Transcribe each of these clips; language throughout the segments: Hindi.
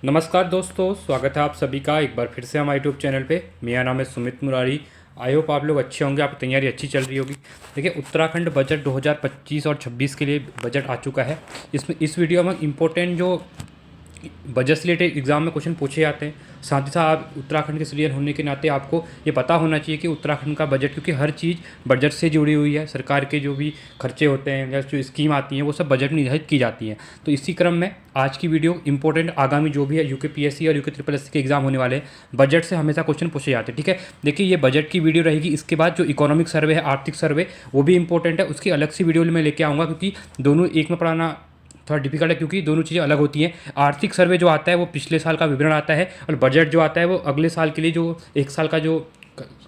नमस्कार दोस्तों, स्वागत है आप सभी का एक बार फिर से हमारे यूट्यूब चैनल पे। मेरा नाम है सुमित मुरारी। आई होप आप लोग अच्छे होंगे, आपकी तैयारी अच्छी चल रही होगी। देखिए, उत्तराखंड बजट 2025 और 26 के लिए बजट आ चुका है। इसमें इस वीडियो में इम्पोर्टेंट जो बजट से रिलेटेड एग्जाम में क्वेश्चन पूछे जाते हैं, साथ ही साथ आप उत्तराखंड के सिटीजन होने के नाते आपको ये पता होना चाहिए कि उत्तराखंड का बजट, क्योंकि हर चीज़ बजट से जुड़ी हुई है। सरकार के जो भी खर्चे होते हैं या जो स्कीम आती हैं वो सब बजट में निर्धारित की जाती हैं। तो इसी क्रम में आज की वीडियो इंपॉर्टेंट आगामी जो भी है यूके और यूके ट्रिपल एस के एग्जाम होने वाले हैं, बजट से हमेशा क्वेश्चन पूछे जाते हैं। ठीक है, देखिए ये बजट की वीडियो रहेगी। इसके बाद जो इकोनॉमिक सर्वे है, आर्थिक सर्वे, वो भी इंपॉर्टेंट है। उसकी अलग सी वीडियो मैं लेके आऊँगा, क्योंकि दोनों एक में पढ़ाना थोड़ा डिफिकल्ट है, क्योंकि दोनों चीज़ें अलग होती हैं। आर्थिक सर्वे जो आता है वो पिछले साल का विवरण आता है, और बजट जो आता है वो अगले साल के लिए जो एक साल का जो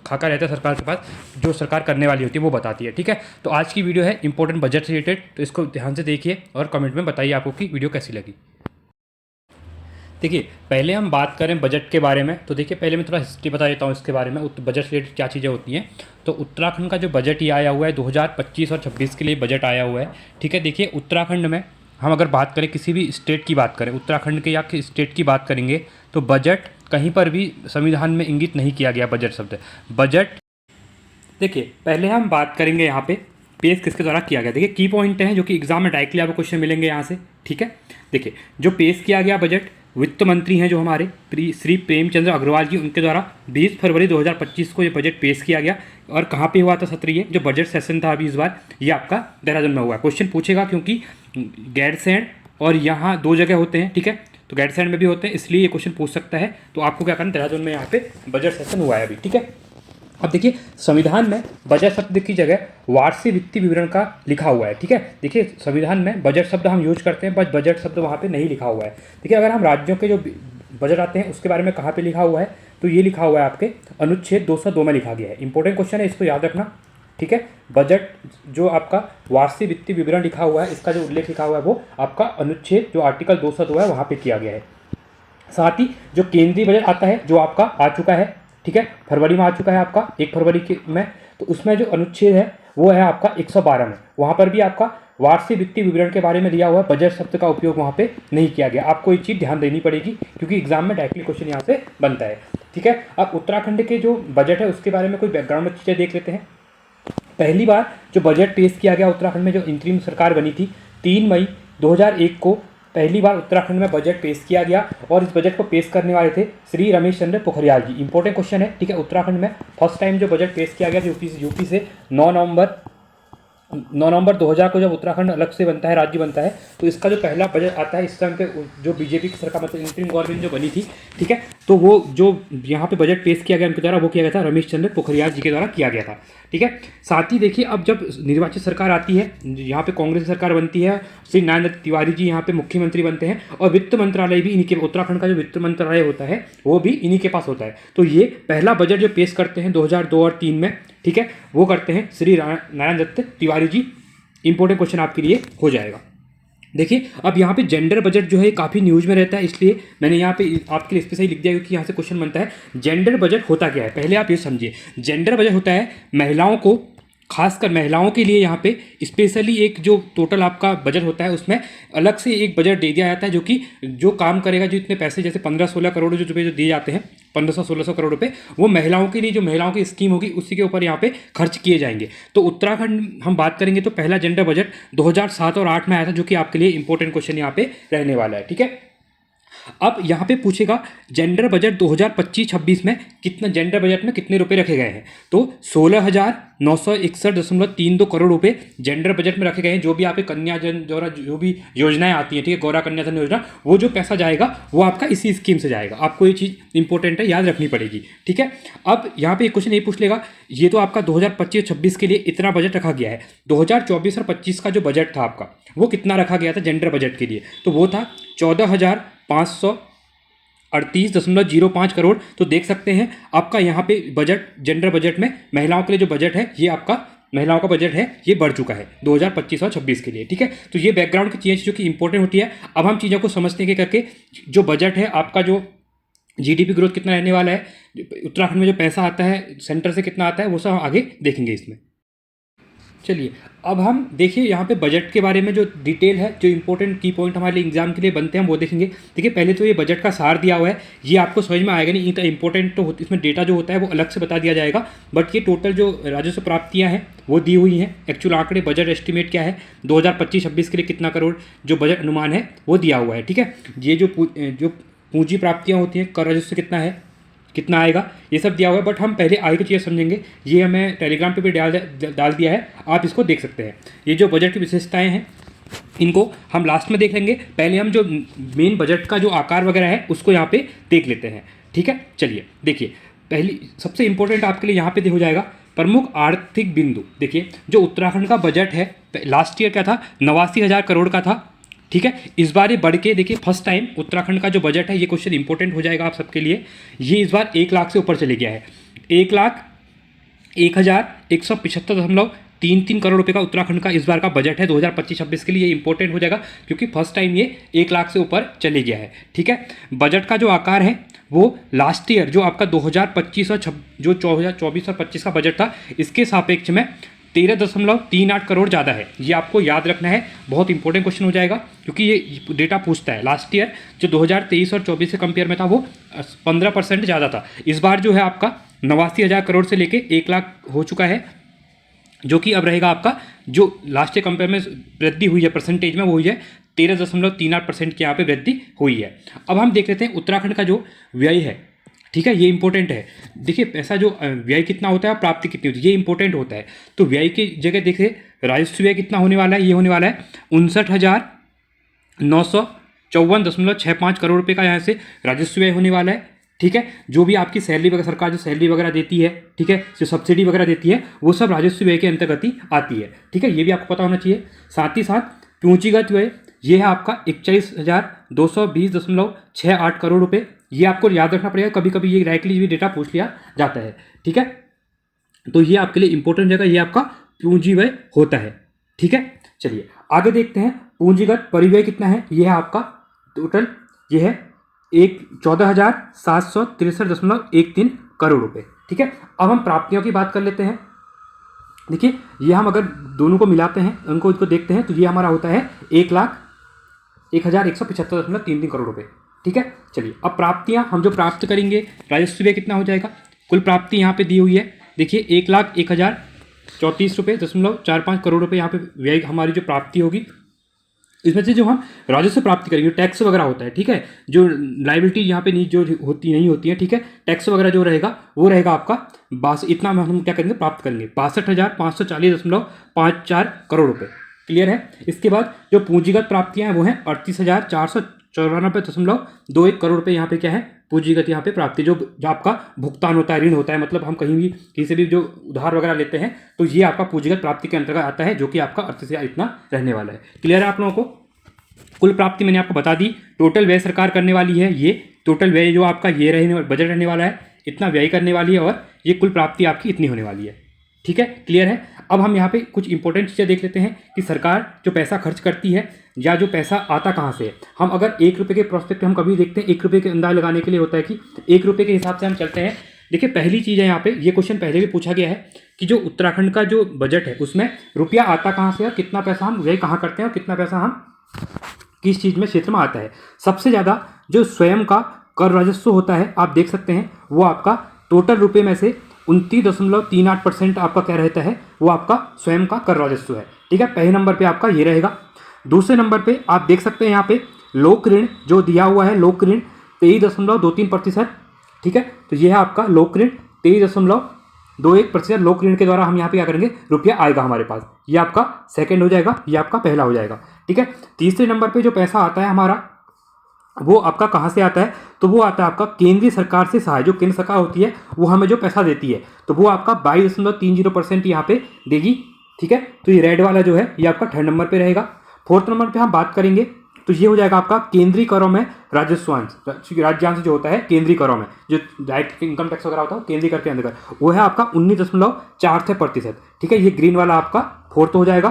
खाका रहता है सरकार के पास, जो सरकार करने वाली होती है वो बताती है। ठीक है, तो आज की वीडियो है इंपॉर्टेंट बजट से रिलेटेड, तो इसको ध्यान से देखिए और कमेंट में बताइए आपको कि वीडियो कैसी लगी। देखिए, पहले हम बात करें बजट के बारे में, तो देखिए पहले मैं थोड़ा हिस्ट्री बता देता हूँ इसके बारे में, बजट से रिलेटेड क्या चीज़ें होती हैं। तो उत्तराखंड का जो बजट ये आया हुआ है 2025 और 26 के लिए बजट आया हुआ है। ठीक है, देखिए उत्तराखंड में हम अगर बात करें, किसी भी स्टेट की बात करें, उत्तराखंड के या स्टेट की बात करेंगे, तो बजट कहीं पर भी संविधान में इंगित नहीं किया गया बजट शब्द। बजट, देखिए पहले हम बात करेंगे यहाँ पे पेश किसके द्वारा किया गया। देखिए की पॉइंट हैं जो कि एग्जाम में डायरेक्टली आपको क्वेश्चन मिलेंगे यहाँ से। ठीक है, देखिए जो पेश किया गया बजट, वित्त मंत्री हैं जो हमारे श्री प्रेमचंद्र अग्रवाल जी, उनके द्वारा 20 फरवरी 2025 को ये बजट पेश किया गया। और कहाँ पे हुआ था सत्र, ये जो बजट सेशन था अभी इस बार, ये आपका देहरादून में हुआ है। क्वेश्चन पूछेगा क्योंकि गैरसैंण और यहाँ दो जगह होते हैं। ठीक है, तो गैरसैंण में भी होते हैं, इसलिए ये क्वेश्चन पूछ सकता है। तो आपको क्या करना, देहरादून में यहाँ पे बजट सेशन हुआ है अभी। ठीक है, अब देखिए संविधान में बजट शब्द की जगह वार्षिक वित्तीय विवरण का लिखा हुआ है। ठीक है, देखिए संविधान में बजट शब्द हम यूज करते हैं, बट बजट शब्द वहाँ पे नहीं लिखा हुआ है। देखिए अगर हम राज्यों के जो बजट आते हैं उसके बारे में कहाँ पे लिखा हुआ है, तो ये लिखा हुआ है आपके अनुच्छेद 202 में लिखा गया है। इंपॉर्टेंट क्वेश्चन है, इसको याद रखना। ठीक है, बजट जो आपका वार्षिक वित्तीय विवरण लिखा हुआ है, इसका जो उल्लेख लिखा हुआ है वो आपका अनुच्छेद जो आर्टिकल 202 है वहाँ पर किया गया है। साथ ही जो केंद्रीय बजट आता है जो आपका आ चुका है, ठीक है, फरवरी में आ चुका है आपका 1 फरवरी के में, तो उसमें जो अनुच्छेद है वो है आपका 112 में। वहाँ पर भी आपका वार्षिक वित्तीय विवरण के बारे में दिया हुआ है, बजट शब्द का उपयोग वहाँ पे नहीं किया गया। आपको ये चीज़ ध्यान देनी पड़ेगी, क्योंकि एग्जाम में डायरेक्टली क्वेश्चन यहाँ से बनता है। ठीक है, अब उत्तराखंड के जो बजट है उसके बारे में कोई बैकग्राउंड में चीज़ें देख लेते हैं। पहली बार जो बजट पेश किया गया उत्तराखंड में, जो इंतरिम सरकार बनी थी, 3 मई 2001 को पहली बार उत्तराखंड में बजट पेश किया गया। और इस बजट को पेश करने वाले थे श्री रमेश चंद्र पोखरियाल जी। इंपॉर्टेंट क्वेश्चन है। ठीक है, उत्तराखंड में फर्स्ट टाइम जो बजट पेश किया गया यूपी से 9 नवंबर 2000 को जब उत्तराखंड अलग से बनता है, राज्य बनता है, तो इसका जो पहला बजट आता है इस टाइम पे जो बीजेपी की सरकार, मतलब इंतरिम गवर्नमेंट जो बनी थी, ठीक है, तो वो जो यहाँ पे बजट पेश किया गया उनके द्वारा, वो किया गया था रमेश चंद्र पोखरियाल जी के द्वारा किया गया था। ठीक है, साथ ही देखिए अब जब निर्वाचित सरकार आती है, यहाँ पे कांग्रेस सरकार बनती है, श्री नारायण दत्त तिवारी जी यहाँ पे मुख्यमंत्री बनते हैं, और वित्त मंत्रालय भी इन्हीं के, उत्तराखंड का जो वित्त मंत्रालय होता है वो भी इन्हीं के पास होता है। तो ये पहला बजट जो पेश करते हैं 2002 और 3 में, ठीक है, वो करते हैं श्री नारायण दत्त तिवारी जी। इंपॉर्टेंट क्वेश्चन आपके लिए हो जाएगा। देखिए अब यहाँ पे जेंडर बजट जो है काफ़ी न्यूज़ में रहता है, इसलिए मैंने यहाँ पे आपके लिए स्पेशली लिख दिया, क्योंकि यहाँ से क्वेश्चन बनता है। जेंडर बजट होता क्या है, पहले आप ये समझिए। जेंडर बजट होता है महिलाओं को, खासकर महिलाओं के लिए यहाँ पे स्पेशली एक जो टोटल आपका बजट होता है उसमें अलग से एक बजट दे दिया जाता है, जो कि जो काम करेगा, जो इतने पैसे जैसे 15-16 करोड़ जो रुपये जो दिए जाते हैं, 1500-1600 करोड़ रुपए, वो महिलाओं के लिए, जो महिलाओं की स्कीम होगी उसी के ऊपर यहाँ पे खर्च किए जाएंगे। तो उत्तराखंड हम बात करेंगे तो पहला जेंडर बजट 2007 और 8 में आया था, जो कि आपके लिए इंपॉर्टेंट क्वेश्चन यहाँ पे रहने वाला है। ठीक है, अब यहाँ पे पूछेगा जेंडर बजट 2025-26 में कितना, जेंडर बजट में कितने रुपए रखे गए हैं, तो 16,961.32 करोड़ रुपए जेंडर बजट में रखे गए हैं। जो भी आपके कन्या जन द्वारा जो भी योजनाएं आती हैं, ठीक है, गौरा कन्या धन योजना, वो जो पैसा जाएगा वो आपका इसी स्कीम से जाएगा। आपको ये चीज़ इंपॉर्टेंट है, याद रखनी पड़ेगी। ठीक है, अब यहाँ पे एक क्वेश्चन ये पूछ लेगा, ये तो आपका 2025-26 के लिए इतना बजट रखा गया है, 2024 और 25 का जो बजट था आपका वो कितना रखा गया था जेंडर बजट के लिए, तो वो था 14,538.05 करोड़। तो देख सकते हैं आपका यहाँ पे बजट, जेंडर बजट में महिलाओं के लिए जो बजट है, ये आपका महिलाओं का बजट है, ये बढ़ चुका है 2025 और 26 के लिए। ठीक है, तो ये बैकग्राउंड की चीज़ें जो कि इंपॉर्टेंट होती है। अब हम चीज़ों को समझते हैं कि करके जो बजट है आपका, जो जीडीपी ग्रोथ कितना रहने वाला है, उत्तराखंड में जो पैसा आता है सेंटर से कितना आता है, वो सब आगे देखेंगे इसमें। चलिए अब हम देखिए यहाँ पे बजट के बारे में जो डिटेल है, जो इंपॉर्टेंट की पॉइंट हमारे लिए एग्जाम के लिए बनते हैं हम वो देखेंगे। देखिए पहले तो ये बजट का सार दिया हुआ है, ये आपको समझ में आएगा नहीं, इतना इंपॉर्टेंट तो इसमें डेटा जो होता है वो अलग से बता दिया जाएगा, बट ये टोटल जो राजस्व प्राप्तियाँ हैं वो दी हुई हैं। एक्चुअल आंकड़े बजट एस्टिमेट क्या है 2025-26 के लिए कितना करोड़ जो बजट अनुमान है वो दिया हुआ है, ठीक है। ये जो पूंजी प्राप्तियाँ होती हैं, कर राजस्व कितना है, कितना आएगा, ये सब दिया हुआ है, बट हम पहले आगे की चीज़ समझेंगे। ये हमें टेलीग्राम पे भी डाल दिया है, आप इसको देख सकते हैं। ये जो बजट की विशेषताएं हैं इनको हम लास्ट में देख लेंगे, पहले हम जो मेन बजट का जो आकार वगैरह है उसको यहाँ पे देख लेते हैं, ठीक है। चलिए देखिए पहली सबसे इंपॉर्टेंट आपके लिए यहाँ पे हो जाएगा प्रमुख आर्थिक बिंदु। देखिए जो उत्तराखंड का बजट है लास्ट ईयर क्या था, 89,000 करोड़ का था, ठीक है। इस बार ये बढ़ के देखिए फर्स्ट टाइम उत्तराखंड का जो बजट है, ये क्वेश्चन इंपॉर्टेंट हो जाएगा आप सबके लिए, ये इस बार 1 लाख से ऊपर चले गया है। 1,01,175.33 करोड़ रुपए का उत्तराखंड का इस बार का बजट है 2025-26 के लिए। ये इंपॉर्टेंट हो जाएगा क्योंकि फर्स्ट टाइम ये 1 लाख से ऊपर चले गया है, ठीक है। बजट का जो आकार है वो लास्ट ईयर जो आपका 2025 और जो 2024 और 25 का बजट था इसके सापेक्ष में 13.38 करोड़ ज़्यादा है। ये आपको याद रखना है, बहुत इंपॉर्टेंट क्वेश्चन हो जाएगा क्योंकि ये डेटा पूछता है। लास्ट ईयर जो 2023 और 24 के कंपेयर में था वो 15% ज़्यादा था। इस बार जो है आपका 89,000 करोड़ से लेके 1 लाख हो चुका है, जो कि अब रहेगा आपका जो लास्ट ईयर कंपेयर में वृद्धि हुई है परसेंटेज में वो हुई है 13.38% की यहाँ पे वृद्धि हुई है। अब हम देख लेते हैं उत्तराखंड का जो व्यय है, ठीक है, ये इंपॉर्टेंट है। देखिए पैसा जो व्यय कितना होता है और प्राप्ति कितनी होती है ये इंपॉर्टेंट होता है। तो व्यय की जगह देखिए राजस्व व्यय कितना होने वाला है, ये होने वाला है 59,954.65 करोड़ रुपये का यहाँ से राजस्व व्यय होने वाला है, ठीक है। जो भी आपकी सैलरी वगैरह सरकार जो सैलरी वगैरह देती है, ठीक है, जो सब्सिडी वगैरह देती है वो सब राजस्व व्यय के अंतर्गत ही आती है, ठीक है। ये भी आपको पता होना चाहिए। साथ ही साथ पूंजीगत व्यय ये है आपका 41,220.68 करोड़ रुपये। ये आपको याद रखना पड़ेगा, कभी कभी ये डायरेक्टली भी डेटा पूछ लिया जाता है, ठीक है। तो ये आपके लिए इंपॉर्टेंट जगह ये आपका पूंजी व्यय होता है, ठीक है। चलिए आगे देखते हैं पूंजीगत परिव्यय कितना है। ये है आपका टोटल, ये है 14,763.13 करोड़ रुपये, ठीक है। अब हम प्राप्तियों की बात कर लेते हैं। देखिए ये हम अगर दोनों को मिलाते हैं इनको देखते हैं तो ये हमारा होता है 1,01,175.33 करोड़ रुपये, ठीक है। चलिए अब प्राप्तियां हम जो प्राप्त करेंगे राजस्व व्यय कितना हो जाएगा। कुल प्राप्ति यहाँ पे दी हुई है, देखिए 1,01,034.45 करोड़ रुपये यहाँ पे व्यय हमारी जो प्राप्ति होगी। इसमें से जो हम राजस्व प्राप्ति करेंगे टैक्स वगैरह होता है, ठीक है, जो लाइबिलिटी यहाँ पे जो नहीं होती है, ठीक है, टैक्स वगैरह जो रहेगा वो रहेगा आपका इतना हम क्या करेंगे प्राप्त करेंगे 62,540.54 करोड़ रुपये। क्लियर है। इसके बाद जो पूंजीगत प्राप्तियाँ हैं वो हैं 38,494.21 करोड़ रुपये। यहाँ पे क्या है पूंजीगत यहाँ पे प्राप्ति जो आपका भुगतान होता है, ऋण होता है, मतलब हम कहीं भी किसी से भी जो उधार वगैरह लेते हैं तो ये आपका पूंजीगत प्राप्ति के अंतर्गत आता है, जो कि आपका 38,000 इतना रहने वाला है। क्लियर है आप लोगों को। कुल प्राप्ति मैंने आपको बता दी। टोटल व्यय सरकार करने वाली है, ये टोटल व्यय जो आपका ये बजट रहने वाला है, इतना व्यय करने वाली है और ये कुल प्राप्ति आपकी इतनी होने वाली है, ठीक है। क्लियर है। अब हम यहाँ पे कुछ इंपॉर्टेंट चीज़ें देख लेते हैं कि सरकार जो पैसा खर्च करती है या जो पैसा आता कहाँ से है। हम अगर 1 रुपये के प्रोस्पेक्ट हम कभी देखते हैं, 1 रुपये के अंदाज लगाने के लिए होता है कि 1 रुपये के हिसाब से हम चलते हैं। देखिए पहली चीज़ है यहाँ पे, ये क्वेश्चन पहले भी पूछा गया है कि जो उत्तराखंड का जो बजट है उसमें रुपया आता कहाँ से है, कितना पैसा हम व्यय कहाँ करते हैं और कितना पैसा हम किस चीज़ में क्षेत्र में आता है। सबसे ज़्यादा जो स्वयं का कर राजस्व होता है आप देख सकते हैं वो आपका टोटल रुपये में से 29.38% आपका क्या रहता है, वो आपका स्वयं का कर राजस्व है, ठीक है। पहले नंबर पे आपका ये रहेगा। दूसरे नंबर पे आप देख सकते हैं यहाँ पे लोक ऋण जो दिया हुआ है, लोक ऋण 23.23%, ठीक है। तो ये है आपका लोक ऋण 23.21% लोक ऋण के द्वारा हम यहाँ पे क्या करेंगे रुपया आएगा हमारे पास, ये आपका सेकंड हो जाएगा, ये आपका पहला हो जाएगा, ठीक है। तीसरे नंबर पे जो पैसा आता है हमारा वो आपका कहाँ से आता है, तो वो आता है आपका केंद्रीय सरकार से सहाय, जो केंद्र सरकार होती है वो हमें जो पैसा देती है तो वो आपका 22.30% यहाँ पे देगी, ठीक है। तो ये रेड वाला जो है ये आपका थर्ड नंबर पे रहेगा। फोर्थ नंबर पे हम बात करेंगे तो ये हो जाएगा आपका केंद्रीय करों में राजस्वांश, राज्यांश जो होता है केंद्रीय करों में जो डायरेक्ट इनकम टैक्स वगैरह होता है केंद्रीय कर के अंतर्गत, वो है आपका 19.46%, ठीक है। ये ग्रीन वाला आपका फोर्थ हो जाएगा।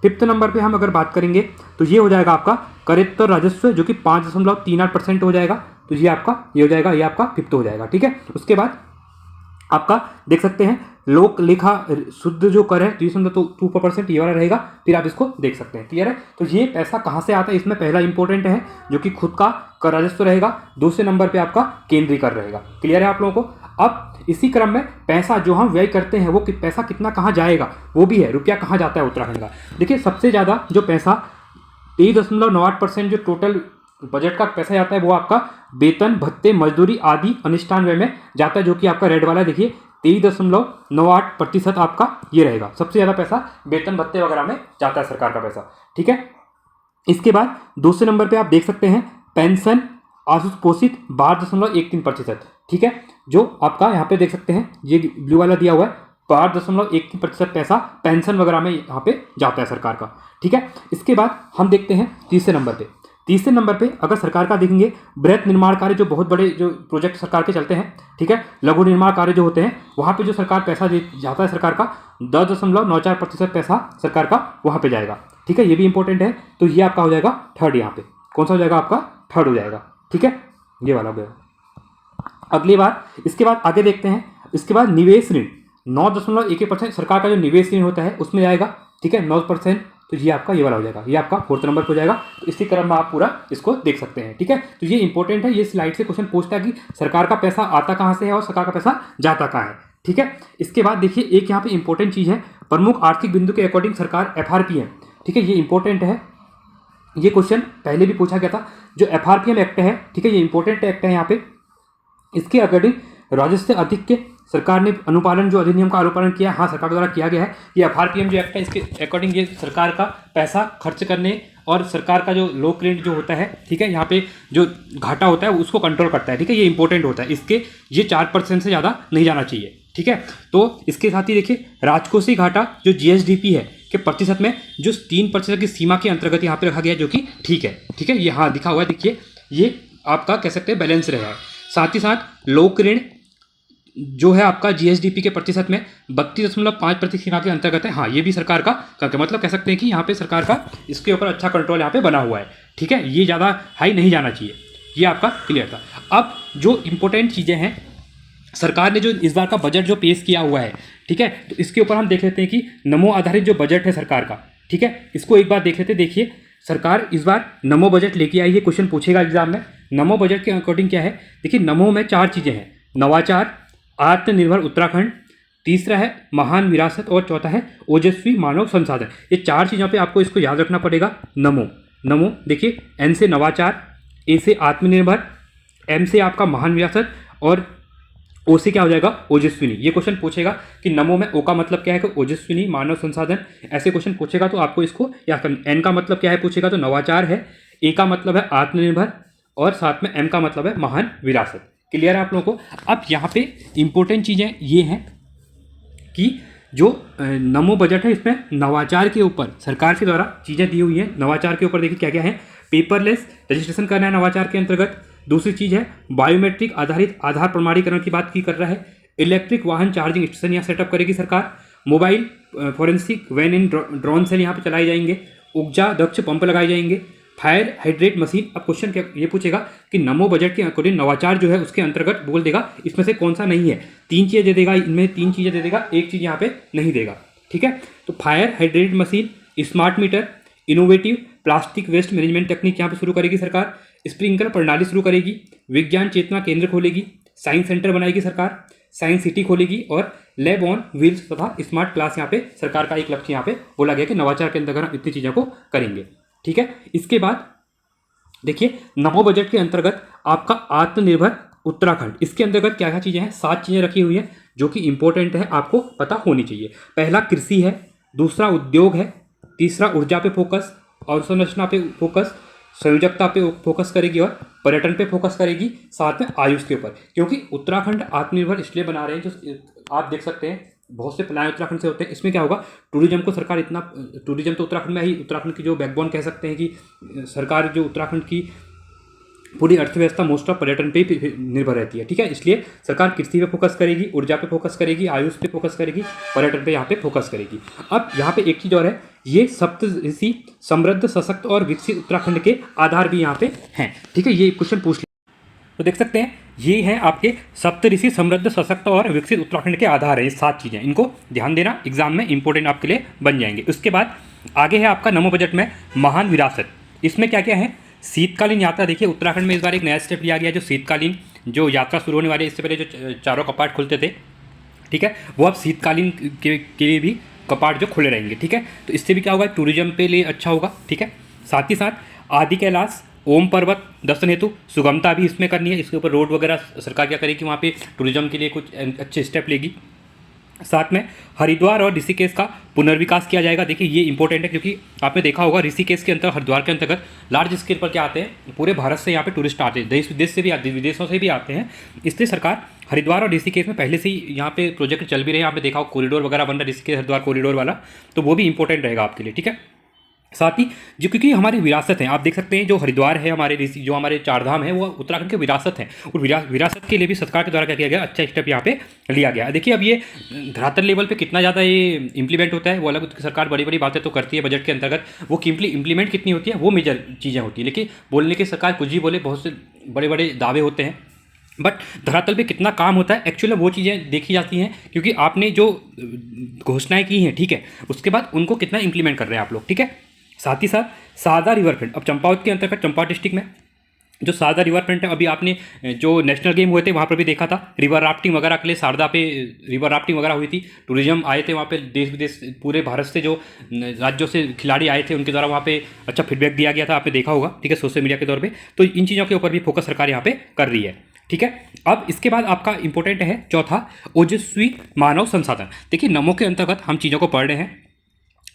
फिफ्थ नंबर पे हम अगर बात करेंगे तो ये हो जाएगा आपका करेत्तर राजस्व जो कि 5.38% हो जाएगा, तो ये हो जाएगा, ये आपका फिफ्थ हो जाएगा, ठीक है। उसके बाद आपका देख सकते हैं लोक लेखा शुद्ध जो कर है 3.2%, ये वाला रहेगा, फिर आप इसको देख सकते हैं। क्लियर है? तो ये पैसा कहाँ से आता है, इसमें पहला इंपॉर्टेंट है जो कि खुद का कर राजस्व रहेगा, दूसरे नंबर पे आपका केंद्रीय कर रहेगा। क्लियर है आप लोगों को? अब इसी क्रम में पैसा जो हम व्यय करते हैं वो पैसा कितना कहाँ जाएगा वो भी है, रुपया कहाँ जाता है उत्तराखंड का। देखिए सबसे ज़्यादा जो पैसा 23.98% जो टोटल बजट का पैसा जाता है वो आपका वेतन भत्ते मजदूरी आदि अनुष्ठान व्यय में जाता है, जो कि आपका रेड वाला देखिए 23.98% आपका ये रहेगा। सबसे ज़्यादा पैसा वेतन भत्ते वगैरह में जाता है सरकार का पैसा। ठीक है, इसके बाद दूसरे नंबर पे आप देख सकते हैं पेंशन आशुपोषित 12.13%। ठीक है, जो आपका यहाँ पे देख सकते हैं ये ब्लू वाला दिया हुआ है 12.13% पैसा पेंशन वगैरह में यहाँ पे जाता है सरकार का। ठीक है, इसके बाद हम देखते हैं तीसरे नंबर पे अगर सरकार का देखेंगे बृहत निर्माण कार्य, जो बहुत बड़े जो प्रोजेक्ट सरकार के चलते हैं, ठीक है, लघु निर्माण कार्य जो होते हैं वहाँ पे जो सरकार पैसा जाता है सरकार का 10.94% पैसा सरकार का वहाँ पे जाएगा। ठीक है, ये भी इंपॉर्टेंट है। तो ये आपका हो जाएगा थर्ड, यहाँ पे कौन सा हो जाएगा आपका थर्ड हो जाएगा। ठीक है, ये वाला हो गया। अगली बार इसके बाद आगे देखते हैं, इसके बाद निवेश ऋण 9.11% सरकार का जो निवेश ऋण होता है उसमें जाएगा। ठीक है, 9%, तो ये आपका ये वाला हो जाएगा, ये आपका फोर्थ नंबर पर हो जाएगा। तो इसी क्रम में आप पूरा इसको देख सकते हैं। ठीक है, तो ये इंपॉर्टेंट है, ये स्लाइड से क्वेश्चन पूछता है कि सरकार का पैसा आता कहाँ से है और सरकार का पैसा जाता कहाँ है। ठीक है, इसके बाद देखिए एक यहाँ पे इंपॉर्टेंट चीज़ है, प्रमुख आर्थिक बिंदु के अकॉर्डिंग सरकार FRPM। ठीक है, ये इंपॉर्टेंट है, ये क्वेश्चन पहले भी पूछा गया था। जो FRPM एक्ट है, ठीक है, ये इंपॉर्टेंट एक्ट है यहाँ पे, इसके अकॉर्डिंग राजस्व से अधिक के सरकार ने अनुपालन जो अधिनियम का अनुपालन किया, हाँ सरकार द्वारा किया गया है। ये FRPM जो एक्ट है इसके अकॉर्डिंग ये सरकार का पैसा खर्च करने और सरकार का जो लो क्रेडिट जो होता है, ठीक है, यहाँ पे जो घाटा होता है उसको कंट्रोल करता है। ठीक है, ये इंपॉर्टेंट होता है, इसके ये 4% से ज़्यादा नहीं जाना चाहिए। ठीक है, तो इसके साथ ही देखिए राजकोषीय घाटा जो GSDP है के प्रतिशत में जो 3% की सीमा के अंतर्गत यहाँ पे रखा गया है, जो कि ठीक है। ठीक है, ये हाँ दिखा हुआ है, देखिए ये आपका कह सकते हैं बैलेंस रहा है। साथ ही साथ लोक ऋण जो है आपका GSDP के प्रतिशत में 32.5% सीमा के अंतर्गत है। हाँ, ये भी सरकार का मतलब कह सकते हैं कि यहाँ पे सरकार का इसके ऊपर अच्छा कंट्रोल यहाँ पे बना हुआ है। ठीक है, ये ज़्यादा हाई नहीं जाना चाहिए, ये आपका क्लियर था। अब जो इंपॉर्टेंट चीज़ें हैं, सरकार ने जो इस बार का बजट जो पेश किया हुआ है, ठीक है, तो इसके ऊपर हम देख लेते हैं कि नमो आधारित जो बजट है सरकार का, ठीक है, इसको एक बार देख लेते हैं। देखिए सरकार इस बार नमो बजट लेके आई है, क्वेश्चन पूछेगा एग्जाम में। नमो बजट के अकॉर्डिंग क्या है, देखिए नमो में 4 चीज़ें हैं, नवाचार, आत्मनिर्भर उत्तराखंड, तीसरा है महान विरासत और चौथा है ओजस्वी मानव संसाधन। ये 4 चीज़ों पे आपको इसको याद रखना पड़ेगा। नमो देखिए N से नवाचार, A से आत्मनिर्भर, M से आपका महान विरासत और O से क्या हो जाएगा ओजस्विनी। ये क्वेश्चन पूछेगा कि नमो में O का मतलब क्या है कि ओजस्विनी मानव संसाधन, ऐसे क्वेश्चन पूछेगा तो आपको इसको याद करना। N का मतलब क्या है पूछेगा तो नवाचार है, A का मतलब है आत्मनिर्भर और साथ में M का मतलब है महान विरासत। क्लियर है आप लोगों को? अब यहाँ पे इंपॉर्टेंट चीज़ें ये हैं कि जो नमो बजट है इसमें नवाचार के ऊपर सरकार के द्वारा चीज़ें दी हुई हैं। नवाचार के ऊपर देखिए क्या क्या है, पेपरलेस रजिस्ट्रेशन करना है नवाचार के अंतर्गत। दूसरी चीज़ है बायोमेट्रिक आधारित आधार प्रमाणीकरण की बात की कर रहा है। इलेक्ट्रिक वाहन चार्जिंग स्टेशन यहाँ सेटअप करेगी सरकार। Mobile forensic van in drone cell यहाँ पे चलाए जाएंगे। ऊर्जा दक्ष पंप लगाए जाएंगे। Fire hydrate machine. अब क्वेश्चन क्या ये पूछेगा कि नमो बजट के अकॉर्डिंग नवाचार जो है उसके अंतर्गत बोल देगा इसमें से कौन सा नहीं है। 3 चीज़ें दे देगा, इनमें 3 चीज़ें दे देगा, एक चीज़ यहाँ पे नहीं देगा। ठीक है, तो fire hydrate machine, smart meter, innovative plastic waste management technique यहाँ पे शुरू करेगी सरकार। स्प्रिंकलर प्रणाली शुरू करेगी। विज्ञान चेतना केंद्र खोलेगी। साइंस सेंटर बनाएगी सरकार। साइंस सिटी खोलेगी और लैब ऑन व्हील्स तथा स्मार्ट क्लास यहाँ पे सरकार का एक लक्ष्य यहाँ पे बोला गया कि नवाचार के अंतर्गत हम इतनी चीज़ों को करेंगे। ठीक है, इसके बाद देखिए नमो बजट के अंतर्गत आपका आत्मनिर्भर उत्तराखंड, इसके अंतर्गत क्या क्या चीज़ें हैं, 7 चीज़ें रखी हुई हैं जो कि इंपॉर्टेंट है, आपको पता होनी चाहिए। पहला कृषि है, दूसरा उद्योग है, तीसरा ऊर्जा पे फोकस, अवसंरचना पे फोकस, संयोजकता पे फोकस करेगी और पर्यटन पे फोकस करेगी, साथ में आयुष के ऊपर। क्योंकि उत्तराखंड आत्मनिर्भर इसलिए बना रहे हैं, जो आप देख सकते हैं बहुत से प्लान उत्तराखंड से होते हैं। इसमें क्या होगा, टूरिज्म को सरकार इतना, टूरिज्म तो उत्तराखंड में ही, उत्तराखंड की जो बैकबोन कह सकते हैं कि सरकार जो उत्तराखंड की पूरी अर्थव्यवस्था मोस्ट ऑफ पर्यटन पे ही निर्भर रहती है। ठीक है, इसलिए सरकार कृषि पे फोकस करेगी, ऊर्जा पे फोकस करेगी, आयुष पे फोकस करेगी, पर्यटन पे यहाँ पे फोकस करेगी। अब यहाँ पे एक चीज़ और है, ये सप्तऋषि समृद्ध सशक्त और विकसित उत्तराखंड के आधार भी यहाँ पे हैं। ठीक है, ये क्वेश्चन पूछ तो देख सकते हैं ये हैं आपके सप्तऋषि समृद्ध सशक्त और विकसित उत्तराखंड के आधार है। ये 7 चीज़ें, इनको ध्यान देना, एग्जाम में इंपॉर्टेंट आपके लिए बन जाएंगे। उसके बाद आगे है आपका नमो बजट में महान विरासत। इसमें क्या क्या है, शीतकालीन यात्रा। देखिए उत्तराखंड में इस बार एक नया स्टेप लिया गया जो शीतकालीन जो यात्रा शुरू होने वाली है, इससे पहले जो चारों कपाट खुलते थे, ठीक है, वो अब शीतकालीन के लिए भी कपाट जो खुले रहेंगे, ठीक है। तो इससे भी क्या होगा, टूरिज्म पे लिए अच्छा होगा, ठीक है। साथ ही साथ आदि कैलाश ओम पर्वत दर्शन हेतु सुगमता भी इसमें करनी है। इसके ऊपर रोड वगैरह सरकार क्या करेगी, वहाँ पे टूरिज्म के लिए कुछ अच्छे स्टेप लेगी। साथ में हरिद्वार और ऋषिकेश का पुनर्विकास किया जाएगा। देखिए ये इंपॉर्टेंट है क्योंकि आपने देखा होगा ऋषिकेश के अंतर हरिद्वार के अंतर्गत लार्ज स्केल पर क्या आते हैं, पूरे भारत से यहाँ पे टूरिस्ट आते हैं, देश विदेश से भी आते हैं, विदेशों से भी आते हैं। इसलिए सरकार हरिद्वार और ऋषिकेश में पहले से ही यहाँ पे प्रोजेक्ट चल भी रहे हैं। यहाँ पे देखा हो कॉरिडोर वगैरह बन रहा है, ऋषिकेश हरिद्वार कॉरिडोर वाला, तो वो भी इंपॉर्टेंट रहेगा आपके लिए, ठीक है। साथ ही जो क्योंकि हमारी विरासत है, आप देख सकते हैं जो हरिद्वार है हमारे ऋषि, जो हमारे चारधाम है, वो उत्तराखंड की विरासत है। और विरासत के लिए भी सरकार के द्वारा क्या किया गया, अच्छा स्टेप यहाँ पे लिया गया। देखिए अब ये धरातल लेवल पे कितना ज़्यादा ये इंप्लीमेंट होता है वो अलग, सरकार बड़ी बड़ी बातें तो करती है बजट के अंतर्गत, वो इंप्लीमेंट कितनी होती है वो मेजर चीज़ें होती हैं। लेकिन बोलने की सरकार कुछ ही बोले, बहुत से बड़े बड़े दावे होते हैं, बट धरातल पे कितना काम होता है एक्चुअली वो चीज़ें देखी जाती हैं। क्योंकि आपने जो घोषणाएं की हैं, ठीक है, उसके बाद उनको कितना इंप्लीमेंट कर रहे हैं आप लोग, ठीक है। साथ ही साथ सारदा रिवर फ्रंट, अब चंपावत के अंतर्गत चंपा डिस्ट्रिक्ट में जो सारदा रिवर फ्रंट है, अभी आपने जो नेशनल गेम हुए थे वहाँ पर भी देखा था, रिवर राफ्टिंग वगैरह के लिए सारदा पे रिवर राफ्टिंग वगैरह हुई थी। टूरिज्म आए थे वहाँ पे, देश विदेश पूरे भारत से जो राज्यों से खिलाड़ी आए थे उनके द्वारा वहाँ पे अच्छा फीडबैक दिया गया था, आपने देखा होगा, ठीक है, सोशल मीडिया के तौर पर। तो इन चीज़ों के ऊपर भी फोकस सरकार यहाँ पे कर रही है, ठीक है। अब इसके बाद आपका इंपॉर्टेंट है चौथा, ओजस्वी मानव संसाधन। देखिए नमो के अंतर्गत हम चीज़ों को पढ़ रहे हैं।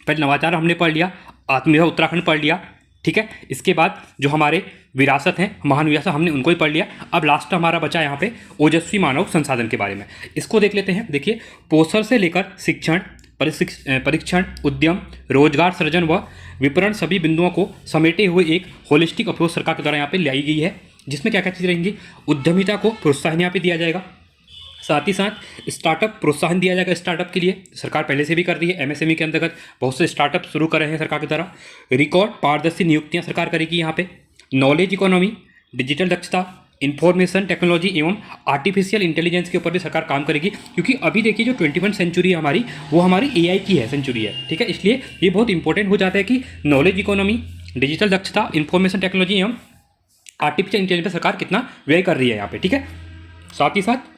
पहले नवाचार हमने पढ़ लिया, आत्मनिर्भर उत्तराखंड पढ़ लिया, ठीक है। इसके बाद जो हमारे विरासत हैं, महान विरासत, हमने उनको ही पढ़ लिया। अब लास्ट हमारा बचा यहाँ पे ओजस्वी मानव संसाधन के बारे में, इसको देख लेते हैं। देखिए पोषण से लेकर शिक्षण, परीक्षण, उद्यम, रोजगार सृजन व विपणन सभी बिंदुओं को समेटे हुए एक होलिस्टिक अप्रोच सरकार के द्वारा यहाँ पे लाई गई है, जिसमें क्या क्या चीज़ें रहेंगी, उद्यमिता को प्रोत्साहन यहाँ पे दिया जाएगा। साथ ही साथ स्टार्टअप प्रोत्साहन दिया जाएगा। स्टार्टअप के लिए सरकार पहले से भी कर रही है, एमएसएमई के अंतर्गत बहुत से स्टार्टअप शुरू कर रहे हैं सरकार की द्वारा। रिकॉर्ड पारदर्शी नियुक्तियां सरकार करेगी यहाँ पे। नॉलेज इकोनॉमी, डिजिटल दक्षता, इंफॉर्मेशन टेक्नोलॉजी एवं आर्टिफिशियल इंटेलिजेंस के ऊपर भी सरकार काम करेगी। क्योंकि अभी देखिए जो 21वीं सेंचुरी है हमारी, वो हमारी एआई की है सेंचुरी है, ठीक है। इसलिए ये बहुत इंपॉर्टेंट हो जाता है कि नॉलेज इकोनॉमी, डिजिटल दक्षता, इंफॉर्मेशन टेक्नोलॉजी एवं आर्टिफिशियल इंटेलिजेंस पर सरकार कितना व्यय कर रही है यहाँ पे, ठीक है। साथ ही साथ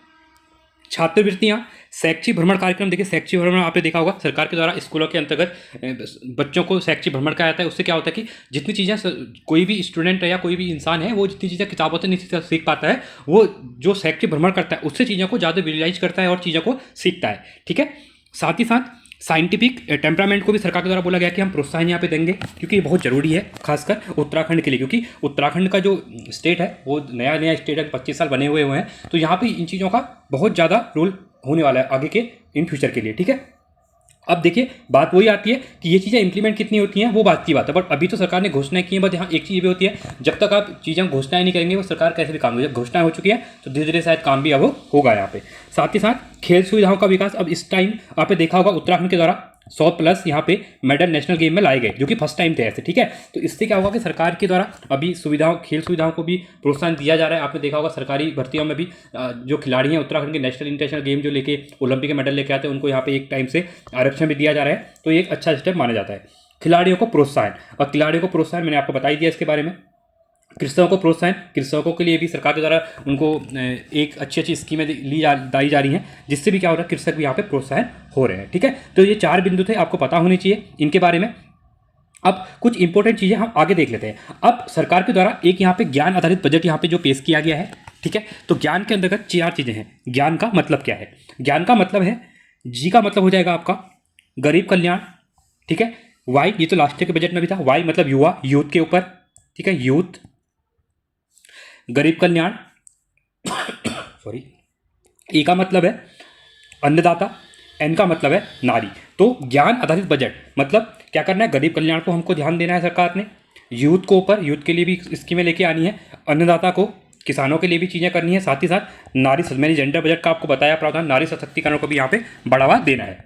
छात्रवृत्तियाँ, शैक्षिक भ्रमण कार्यक्रम। देखिए शैक्षिक भ्रमण आपने देखा होगा सरकार के द्वारा स्कूलों के अंतर्गत बच्चों को शैक्षिक भ्रमण कराया जाता है। उससे क्या होता है कि जितनी चीज़ें कोई भी स्टूडेंट है या कोई भी इंसान है, वो जितनी चीज़ें किताबों से नहीं सीख पाता है, वो जो शैक्षिक भ्रमण करता है उससे चीज़ों को ज़्यादा विजुलाइज करता है और चीज़ों को सीखता है, ठीक है। साथ ही साथ साइंटिफिक टेम्परामेंट को भी सरकार के द्वारा बोला गया कि हम प्रोत्साहन यहाँ पे देंगे, क्योंकि ये बहुत ज़रूरी है खासकर उत्तराखंड के लिए। क्योंकि उत्तराखंड का जो स्टेट है वो नया नया स्टेट है, 25 साल बने हुए हैं, तो यहाँ पे इन चीज़ों का बहुत ज़्यादा रोल होने वाला है आगे के इन फ्यूचर के लिए, ठीक है। अब देखिए बात वही आती है कि ये चीज़ें इंप्लीमेंट कितनी होती हैं वो बात की बात है, बट अभी तो सरकार ने घोषणाएं की हैं। बस यहाँ एक चीज़ भी होती है, जब तक आप चीज़ें घोषणाएं नहीं करेंगे वो सरकार कैसे भी काम होगी। जब घोषणाएं हो चुकी है तो धीरे धीरे शायद काम भी अब होगा यहाँ पे। साथ ही साथ खेल सुविधाओं का विकास। अब इस टाइम आपने देखा होगा उत्तराखंड के द्वारा 100+ यहाँ पे मेडल नेशनल गेम में लाए गए, जो कि फर्स्ट टाइम थे ऐसे, ठीक है। तो इससे क्या होगा कि सरकार के द्वारा अभी सुविधाओं, खेल सुविधाओं को भी प्रोत्साहन दिया जा रहा है। आपने देखा होगा सरकारी भर्तियों में भी जो खिलाड़ी हैं उत्तराखंड के नेशनल इंटरनेशनल गेम जो लेके ओलंपिक के मेडल लेके आते हैं, उनको यहाँ पे एक टाइम से आरक्षण भी दिया जा रहा है। तो ये एक अच्छा स्टेप माना जाता है। खिलाड़ियों को प्रोत्साहन, और खिलाड़ियों को प्रोत्साहन मैंने आपको बता ही दिया इसके बारे में। कृषकों को प्रोत्साहन, कृषकों के लिए भी सरकार के द्वारा उनको एक अच्छी अच्छी स्कीमें लाई जा रही हैं, जिससे भी क्या हो रहा है, कृषक भी यहाँ पे प्रोत्साहन हो रहे हैं, ठीक है। तो ये 4 बिंदु थे, आपको पता होनी चाहिए इनके बारे में। अब कुछ इंपॉर्टेंट चीज़ें हम आगे देख लेते हैं। अब सरकार के द्वारा एक यहाँ पे ज्ञान आधारित बजट यहाँ पे जो पेश किया गया है, ठीक है। तो ज्ञान के अंतर्गत 4 चीज़ें हैं। ज्ञान का मतलब क्या है? ज्ञान का मतलब है, जी का मतलब हो जाएगा आपका गरीब कल्याण, ठीक है। वाई, ये तो लास्ट के बजट में भी था, वाई मतलब युवा, यूथ के ऊपर, ठीक है, यूथ, गरीब कल्याण सॉरी, ए का मतलब है अन्नदाता, एन का मतलब है नारी। तो ज्ञान आधारित बजट मतलब क्या करना है, गरीब कल्याण को हमको ध्यान देना है सरकार ने, यूथ को ऊपर, यूथ के लिए भी स्कीमें लेके आनी है, अन्नदाता को, किसानों के लिए भी चीज़ें करनी है, साथ ही साथ नारी, मैंने जेंडर बजट का आपको बताया प्रावधान, नारी सशक्तिकरण को भी यहाँ पे बढ़ावा देना है।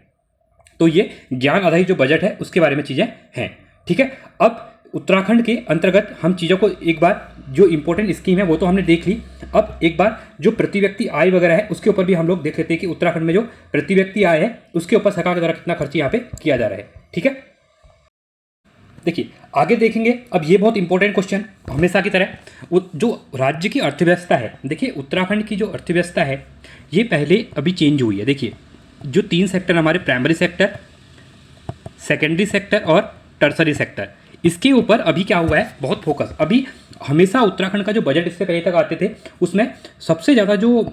तो ये ज्ञान आधारित जो बजट है उसके बारे में चीज़ें हैं, ठीक है। अब उत्तराखंड के अंतर्गत हम चीज़ों को एक बार, जो इंपॉर्टेंट स्कीम है वो तो हमने देख ली, अब एक बार जो प्रति व्यक्ति आय वगैरह है उसके ऊपर भी हम लोग देख लेते हैं कि उत्तराखंड में जो प्रति व्यक्ति आय है उसके ऊपर सरकार के द्वारा कितना खर्च यहाँ पे किया जा रहा है। ठीक है, देखिए आगे देखेंगे। अब ये बहुत इंपॉर्टेंट क्वेश्चन हमेशा की तरह, जो राज्य की अर्थव्यवस्था है, देखिए उत्तराखंड की जो अर्थव्यवस्था है ये पहले अभी चेंज हुई है। देखिए जो 3 सेक्टर हमारे, प्राइमरी सेक्टर, सेकेंडरी सेक्टर और टर्सरी सेक्टर, इसके ऊपर अभी क्या हुआ है, बहुत फोकस। अभी हमेशा उत्तराखंड का जो बजट इससे पहले तक आते थे उसमें सबसे ज़्यादा जो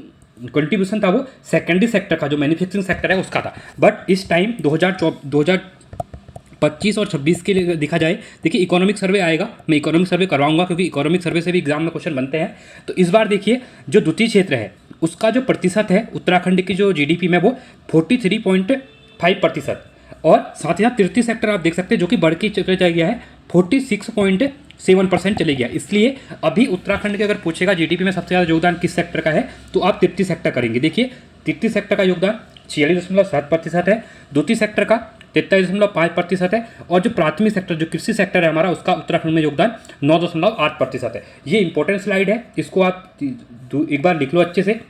कंट्रीब्यूशन था वो सेकेंडरी सेक्टर का, जो मैन्युफैक्चरिंग सेक्टर है उसका था। बट इस टाइम 2025 और 26 के लिए देखा जाए, देखिए इकोनॉमिक सर्वे आएगा, मैं इकोनॉमिक सर्वे करवाऊंगा क्योंकि इकोनॉमिक सर्वे से भी एग्जाम में क्वेश्चन बनते हैं। तो इस बार देखिए जो द्वितीय क्षेत्र है उसका जो प्रतिशत है उत्तराखंड की जो जीडीपी में वो 43.5%, और साथ ही साथ तृतीय सेक्टर आप देख सकते हैं जो कि बढ़ के चला गया है 46.7% चले गया। इसलिए अभी उत्तराखंड के अगर पूछेगा जीडीपी में सबसे ज़्यादा योगदान किस सेक्टर का है तो आप तृतीय सेक्टर करेंगे। देखिए तृतीय सेक्टर का योगदान 46.7% है, द्वितीय सेक्टर का 43.5% है, और जो प्राथमिक सेक्टर जो कृषि सेक्टर है हमारा उसका उत्तराखंड में योगदान 9.8% है। ये इंपॉर्टेंट स्लाइड है, इसको आप एक बार लिख लो अच्छे से।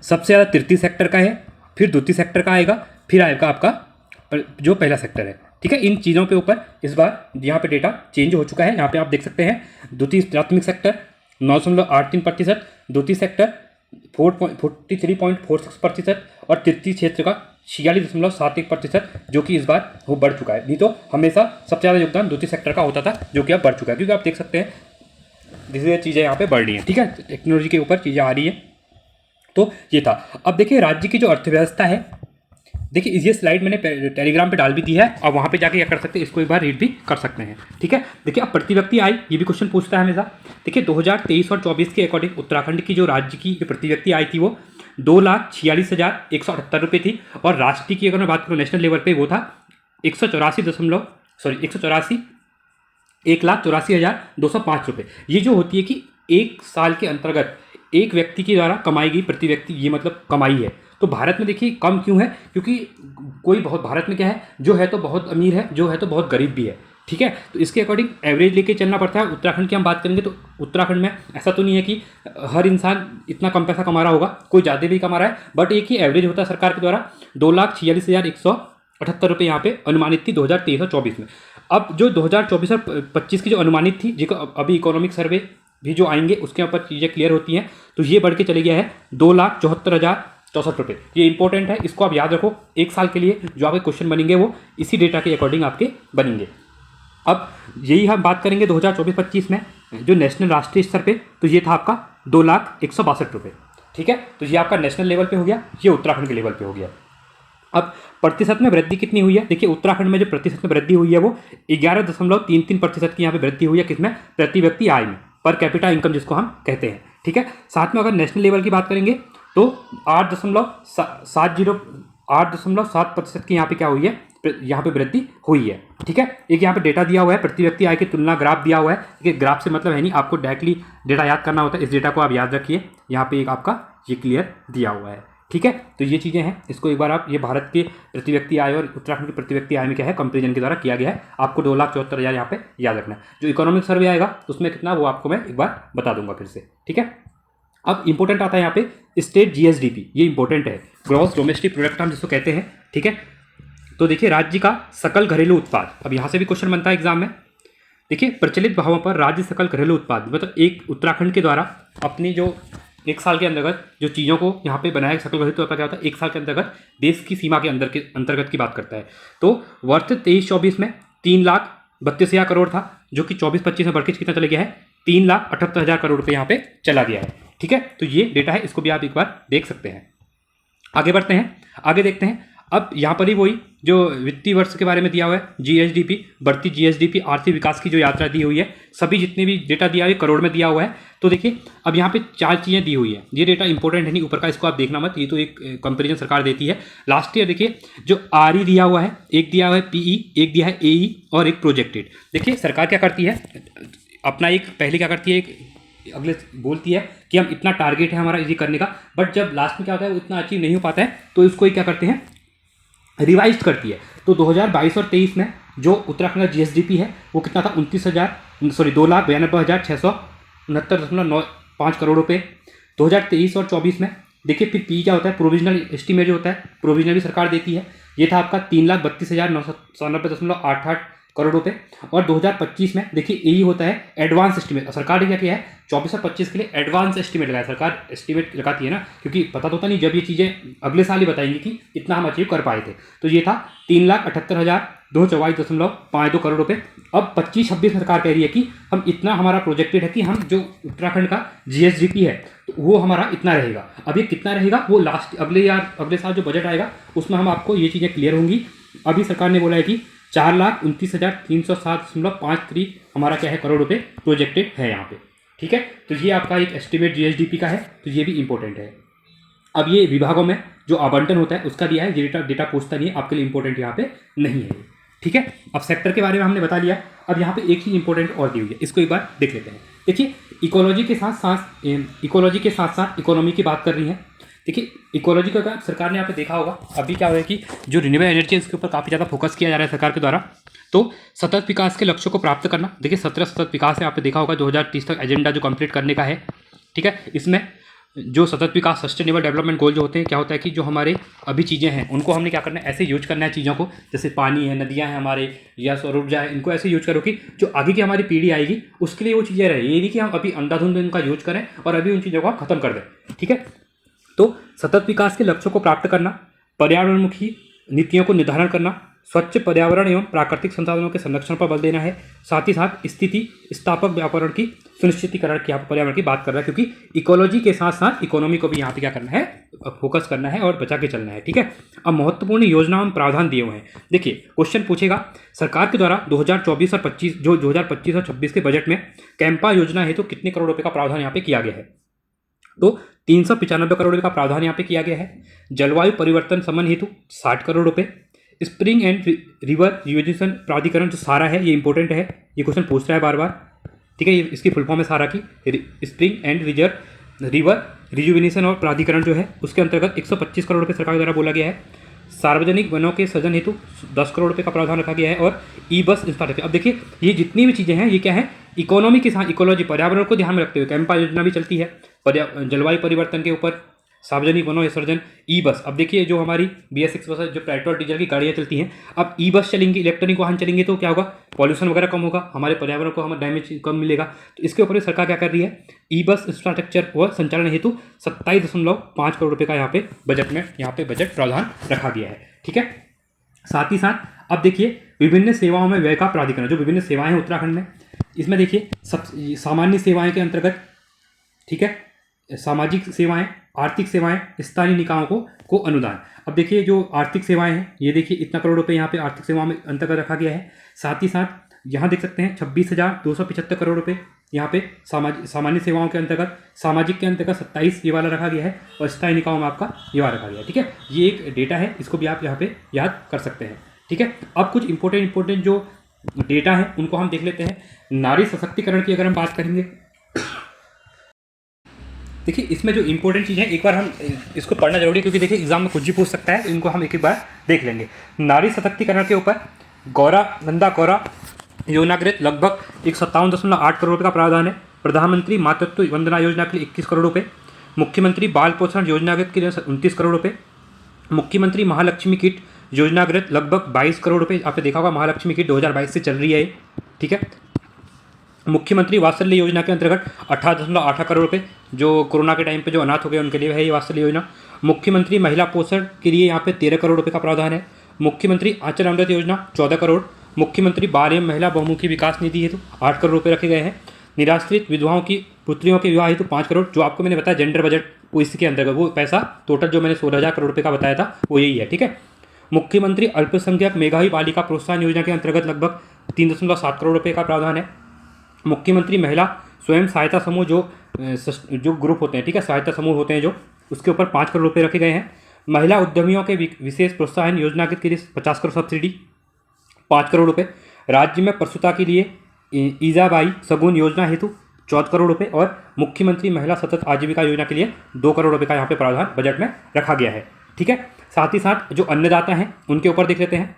सबसे ज़्यादा तृतीय सेक्टर का है, फिर द्वितीय सेक्टर का आएगा, फिर आएगा आपका जो पहला सेक्टर है। ठीक है, इन चीज़ों पे ऊपर इस बार यहाँ पे डेटा चेंज हो चुका है। यहाँ पे आप देख सकते हैं द्वितीय प्राथमिक सेक्टर 9.83%, द्वितीय सेक्टर 43.46% और तृतीय क्षेत्र का 46.71%, जो कि इस बार वो बढ़ चुका है। नहीं तो हमेशा सबसे ज़्यादा योगदान द्वितीय सेक्टर का होता था, जो कि अब बढ़ चुका है, क्योंकि आप देख सकते हैं धीरे धीरे चीज़ें यहाँ पे बढ़ रही हैं। ठीक है, टेक्नोलॉजी के ऊपर चीज़ें आ रही हैं। तो ये था। अब देखिए राज्य की जो अर्थव्यवस्था है, देखिए ये स्लाइड मैंने टेलीग्राम पे डाल भी दी है, और वहाँ पे जाके क्या कर सकते हैं, इसको एक बार रीड भी कर सकते हैं। ठीक है, देखिए अब प्रति व्यक्ति आय, ये भी क्वेश्चन पूछता है हमेशा। देखिए 2023 और 24 के अकॉर्डिंग उत्तराखंड की जो राज्य की प्रति व्यक्ति आय थी वो 2,46,178 रुपये थी, और राष्ट्रीय की अगर मैं बात करूँ नेशनल लेवल पे वो था 1,84,205 रुपये। ये जो होती है कि एक साल के अंतर्गत एक व्यक्ति के द्वारा कमाई गई प्रति व्यक्ति, ये मतलब कमाई है। तो भारत में देखिए कम क्यों है, क्योंकि कोई बहुत, भारत में क्या है, जो है तो बहुत अमीर है, जो है तो बहुत गरीब भी है। ठीक है, तो इसके अकॉर्डिंग एवरेज लेके चलना पड़ता है। उत्तराखंड की हम बात करेंगे तो उत्तराखंड में ऐसा तो नहीं है कि हर इंसान इतना कम पैसा कमा रहा होगा, कोई ज़्यादा भी कमा रहा है, बट एक ही एवरेज होता है सरकार के द्वारा 2,46,178 रुपये यहाँ पे अनुमानित थी 2023 और 24 में। अब जो 2024 और 25 की जो अनुमानित थी, जिसको अभी इकोनॉमिक सर्वे भी जो आएंगे उसके ऊपर चीज़ें क्लियर होती हैं, तो ये बढ़ के चले गया है 2,74,064 रुपये। ये इंपॉर्टेंट है, इसको आप याद रखो। एक साल के लिए जो आपके क्वेश्चन बनेंगे वो इसी डेटा के अकॉर्डिंग आपके बनेंगे। अब यही हम बात करेंगे 2024-25 में जो नेशनल राष्ट्रीय स्तर पे, तो ये था आपका 2,01,62 रुपये। ठीक है, तो ये आपका नेशनल लेवल पे हो गया, ये उत्तराखंड के लेवल पे हो गया। अब प्रतिशत में वृद्धि कितनी हुई है, देखिए उत्तराखंड में जो प्रतिशत में वृद्धि हुई है वो 11.33% की यहाँ पे वृद्धि हुई है, किसमें, प्रति व्यक्ति आय में, पर कैपिटा इनकम जिसको हम कहते हैं। ठीक है, साथ में अगर नेशनल लेवल की बात करेंगे तो 8.7% की यहाँ पे क्या हुई है, यहाँ पे वृद्धि हुई है। ठीक है, एक यहाँ पे डेटा दिया हुआ है, प्रति व्यक्ति आय की तुलना ग्राफ दिया हुआ है। देखिए ग्राफ से मतलब है नहीं, आपको डायरेक्टली डेटा याद करना होता है। इस डेटा को आप याद रखिए, यहाँ पे एक आपका ये क्लियर दिया हुआ है। ठीक है, तो ये चीज़ें हैं, इसको एक बार आप, ये भारत के प्रति व्यक्ति आय और उत्तराखंड की प्रति व्यक्ति आय में क्या है, कंपेरिजन के द्वारा किया गया है। आपको 2,74,000 यहाँ पे याद रखना है। जो इकोनॉमिक सर्वे आएगा उसमें कितना, वो आपको मैं एक बार बता दूंगा फिर से। ठीक है, अब इंपॉर्टेंट आता है यहाँ पे स्टेट जीएसडीपी, ये इंपॉर्टेंट है, ग्रॉस डोमेस्टिक प्रोडक्ट हम जिसको कहते हैं। ठीक है, तो देखिए राज्य का सकल घरेलू उत्पाद, अब यहाँ से भी क्वेश्चन बनता है एग्जाम में। देखिए प्रचलित भावों पर राज्य सकल घरेलू उत्पाद, मतलब एक उत्तराखंड के द्वारा अपनी जो एक साल के अंतर्गत जो चीज़ों को यहाँ पे बनाया, सकल घरेलू उत्पाद क्या होता है, एक साल के अंतर्गत देश की सीमा के अंतर्गत की बात करता है। तो वर्ष 23-24 में 3,32,000 करोड़ था, जो कि 24-25 में बढ़ के कितना चले गया है, 3,78,000 करोड़ रुपये यहाँ पे चला गया है। ठीक है, तो ये डेटा है, इसको भी आप एक बार देख सकते हैं। आगे बढ़ते हैं, आगे देखते हैं। अब यहाँ पर ही वही जो वित्तीय वर्ष के बारे में दिया हुआ है, जीएसडीपी, बढ़ती जीएसडीपी, आर्थिक विकास की जो यात्रा दी हुई है, सभी जितने भी डेटा दिया हुआ है करोड़ में दिया हुआ है। तो देखिए अब यहाँ पे 4 चीज़ें दी हुई है, ये डेटा इंपॉर्टेंट है नहीं, ऊपर का इसको आप देखना मत, ये तो एक कंपेरिजन सरकार देती है। लास्ट ईयर देखिए जो आरई दिया हुआ है, एक दिया हुआ है पीई, एक दिया है एई और एक प्रोजेक्टेड। देखिए सरकार क्या करती है, अपना एक पहले क्या करती है, एक अगले बोलती है कि हम इतना टारगेट है हमारा ये करने का, बट जब लास्ट में क्या होता है वो इतना अचीव नहीं हो पाता है, तो इसको क्या करते हैं, रिवाइज करती है। तो 2022 और 23 में जो उत्तराखंड का जीएसडीपी है वो कितना था, 2,92,669.5 करोड़ रुपये 2023 और 24 में। देखिए फिर पी क्या होता है, प्रोविजनल एस्टीमेट जो होता है, प्रोविजनल भी सरकार देती है, ये था आपका 3,32,997.88 करोड़ रुपए। और 2025 में देखिए यही होता है एडवांस एस्टीमेट। सरकार ने क्या किया है, 24 और 25 के लिए एडवांस एस्टीमेट लगाया। सरकार एस्टीमेट लगाती है ना, क्योंकि पता तो होता नहीं, जब ये चीज़ें अगले साल ही बताएंगी कि इतना हम अचीव कर पाए थे। तो ये था 3,78,244.52 करोड़ रुपए। अब 25-26 में सरकार कह रही है कि हम इतना, हमारा प्रोजेक्टेड है कि हम जो उत्तराखंड का जीएसडीपी है तो वो हमारा इतना रहेगा। अब ये कितना रहेगा वो अगले साल जो बजट आएगा उसमें हम आपको ये चीज़ें क्लियर होंगी। अभी सरकार ने बोला है कि 4,29,307.53 हमारा क्या है करोड़ रुपए प्रोजेक्टेड है यहाँ पे। ठीक है, तो ये आपका एक एस्टिमेट जीएसडीपी का है, तो ये भी इंपॉर्टेंट है। अब ये विभागों में जो आवंटन होता है उसका दिया है, ये डेटा पूछता नहीं है, आपके लिए इंपॉर्टेंट यहाँ पे नहीं है। ठीक है, अब सेक्टर के बारे में हमने बता लिया। अब यहाँ पे एक ही इंपॉर्टेंट और दी हुई है, इसको एक बार देख लेते हैं। देखिए इकोलॉजी के साथ साथ इकोनॉमी की बात कर रही है। देखिए इकोलॉजी का सरकार ने यहाँ पे देखा होगा, अभी क्या हो रहा है कि जो रिन्यूएबल एनर्जी है उसके ऊपर काफ़ी ज़्यादा फोकस किया जा रहा है सरकार के द्वारा। तो सतत विकास के लक्ष्यों को प्राप्त करना, देखिए 17 सतत विकास है, यहाँ पे देखा होगा 2030 तक एजेंडा जो कंप्लीट करने का है। ठीक है, इसमें जो सतत विकास सस्टेनेबल डेवलपमेंट गोल जो होते हैं, क्या होता है कि जो हमारे अभी चीज़ें हैं उनको हमने क्या करना है, ऐसे यूज करना है चीज़ों को, जैसे पानी है, नदियाँ हैं हमारे, या सौर ऊर्जा है, इनको ऐसे यूज करो कि जो आगे की हमारी पीढ़ी आएगी उसके लिए वो चीज़ें रहे। ये नहीं कि हम अभी अंधाधुंध इनका यूज करें और अभी उन चीज़ों को खत्म कर दें। ठीक है, तो सतत विकास के लक्ष्यों को प्राप्त करना, पर्यावरणमुखी नीतियों को निर्धारण करना, स्वच्छ पर्यावरण एवं प्राकृतिक संसाधनों के संरक्षण पर बल देना है, साथ ही साथ स्थिति स्थापक व्यापारण की सुनिश्चितीकरण की, यहाँ पर पर्यावरण की बात कर रहा है, क्योंकि इकोलॉजी के साथ साथ इकोनॉमी को भी यहाँ पे क्या करना है, फोकस करना है और बचा के चलना है। ठीक है, अब महत्वपूर्ण योजनाओं में प्रावधान दिए हुए हैं। देखिए क्वेश्चन पूछेगा, सरकार के द्वारा 2024 और 25 जो 2025 और 26 के बजट में कैंपा योजना है तो कितने करोड़ रुपये का प्रावधान यहाँ पे किया गया है, तो 395 करोड़ रुपये का प्रावधान यहाँ पे किया गया है। जलवायु परिवर्तन समन हेतु 60 करोड़ रुपये। स्प्रिंग एंड रिवर रिजुविनेशन प्राधिकरण जो सारा है, ये इंपॉर्टेंट है, ये क्वेश्चन पूछ रहा है बार बार। ठीक है, ये इसकी फुल फॉर्म है सारा की, स्प्रिंग एंड रिवर रिजुविनेशन और प्राधिकरण जो है उसके अंतर्गत 125 करोड़ रुपये सरकार द्वारा बोला गया है। सार्वजनिक वनों के सृजन हेतु 10 करोड़ रुपये का प्रावधान रखा गया है। और ई बस इंफ्रास्ट्रक्चर, अब देखिए ये जितनी भी चीज़ें हैं ये क्या है, इकोनॉमी के साथ इकोलॉजी पर्यावरण को ध्यान में रखते हुए कैंपा योजना भी चलती है, जलवायु परिवर्तन के ऊपर, सार्वजनिक वनों सृजन, ई बस। अब देखिए जो हमारी BS6 बस जो पेट्रोल डीजल की गाड़ियाँ चलती हैं, अब ई बस चलेंगी, इलेक्ट्रॉनिक वाहन चलेंगे तो क्या होगा, पॉल्यूशन वगैरह कम होगा, हमारे पर्यावरण को हमें डैमेज कम मिलेगा। तो इसके ऊपर सरकार क्या कर रही है, ई बस इंफ्रास्ट्रक्चर और संचालन हेतु 27.5 करोड़ रुपये का यहाँ पे बजट प्रावधान रखा गया है। ठीक है, साथ ही साथ अब देखिए विभिन्न सेवाओं में व्यय का प्राधिकरण, जो विभिन्न सेवाएं हैं उत्तराखंड में, इसमें देखिए सब सामान्य सेवाएं के अंतर्गत, ठीक है, सामाजिक सेवाएं, आर्थिक सेवाएं, स्थानीय निकायों को अनुदान। अब देखिए जो आर्थिक सेवाएं हैं, ये देखिए इतना करोड़ रुपए यहाँ पे आर्थिक सेवाओं में अंतर्गत रखा गया है। साथ ही साथ यहाँ देख सकते हैं 26,275 करोड़ रुपए यहाँ पे सामान्य सेवाओं के अंतर्गत, सामाजिक के अंतर्गत 27 ये वाला रखा गया है, और स्थानीय निकायों में आपका ये वाला रखा गया है। ठीक है, ये एक डेटा है, इसको भी आप यहाँ पे याद कर सकते हैं। ठीक है, अब कुछ इंपॉर्टेंट जो डेटा है उनको हम देख लेते हैं। नारी सशक्तिकरण की अगर हम बात करेंगे, देखिए इसमें जो इंपॉर्टेंट चीज़ है, एक बार हम इसको पढ़ना जरूरी है, क्योंकि देखिए एग्जाम में कुछ भी पूछ सकता है, तो इनको हम एक बार देख लेंगे। नारी सशक्तिकरण के ऊपर नंदा गौरा योजनागृत लगभग 57.8 करोड़ रुपये का प्रावधान है। प्रधानमंत्री मातृत्व वंदना योजना के लिए 21 करोड़ रुपये, मुख्यमंत्री बाल पोषण योजनागृत के लिए 29 करोड़ रुपये, मुख्यमंत्री महालक्ष्मी किट योजनागृत लगभग 22 करोड़ रुपये। आपने देखा होगा महालक्ष्मी किट 2022 से चल रही है। ठीक है, मुख्यमंत्री वात्सल्य योजना के अंतर्गत 18.8 करोड़ रुपये, जो कोरोना के टाइम पे जो अनाथ हो गए उनके लिए है ये वात्सल्य योजना। मुख्यमंत्री महिला पोषण के लिए यहाँ पे 13 करोड़ रुपये का प्रावधान है। मुख्यमंत्री आंचल अमृत योजना 14 करोड़। मुख्यमंत्री बाल एवं महिला बहुमुखी विकास निधि हेतु 8 करोड़ रुपये रखे गए हैं। निराश्रित विधवाओं की पुत्रियों के विवाह हेतु 5 करोड़, जो आपको मैंने बताया जेंडर बजट, वो इसके अंतर्गत, वो पैसा टोटल जो मैंने 16,000 करोड़ रुपये का बताया था वो यही है। ठीक है, मुख्यमंत्री अल्पसंख्यक मेधावी बालिका प्रोत्साहन योजना के अंतर्गत लगभग 3.7 करोड़ रुपये का प्रावधान है। मुख्यमंत्री महिला स्वयं सहायता समूह जो ग्रुप होते हैं, ठीक है, सहायता समूह होते हैं जो, उसके ऊपर 5 करोड़ रुपये रखे गए हैं। महिला उद्यमियों के विशेष प्रोत्साहन योजना के लिए 50 करोड़ सब्सिडी, 5 करोड़ रुपये। राज्य में प्रसूता के लिए ईजाबाई सगुन योजना हेतु 14 करोड़ रुपये, और मुख्यमंत्री महिला सतत आजीविका योजना के लिए 2 करोड़ रुपये का यहाँ पे प्रावधान बजट में रखा गया है। ठीक है, साथ ही साथ जो अन्नदाता हैं उनके ऊपर देख लेते हैं।